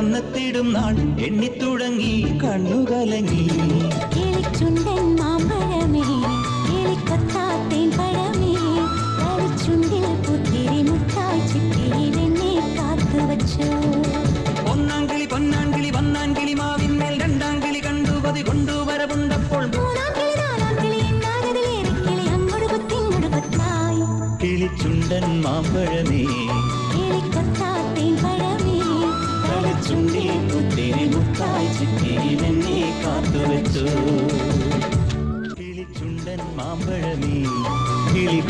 വന്നെത്തിടും നാൾ എണ്ണിത്തുടങ്ങി കണ്ണുകലങ്ങി. കിളിച്ചുണ്ടൻ മാമ്പഴമേ കിളിക്കൊത്താത്തേൻ പഴമേ കളിച്ചുണ്ടിൽ പുത്തിരി മുട്ടായി ചിട്ടിയിൽ എന്നെ കാത്തുവച്ചു. ഒന്നാംകിളി പൊന്നാംകിളി വന്നാൻകിളി മാവിന്മേൽ രണ്ടാംകിളി കണ്ടു കൊതി കൊണ്ടുവരവുണ്ടപ്പോൾ കിളിച്ചുണ്ടൻ മാമ്പഴമേ കിളിക്കൊത്താത്തേൻ പഴമേ കളിച്ചുണ്ടിൽ പുത്തിരി മുട്ടായി ചിട്ടിയിൽ എന്നെ കാത്തുവച്ചു. കിളിച്ചുണ്ടൻ മാമ്പഴമേ കിളി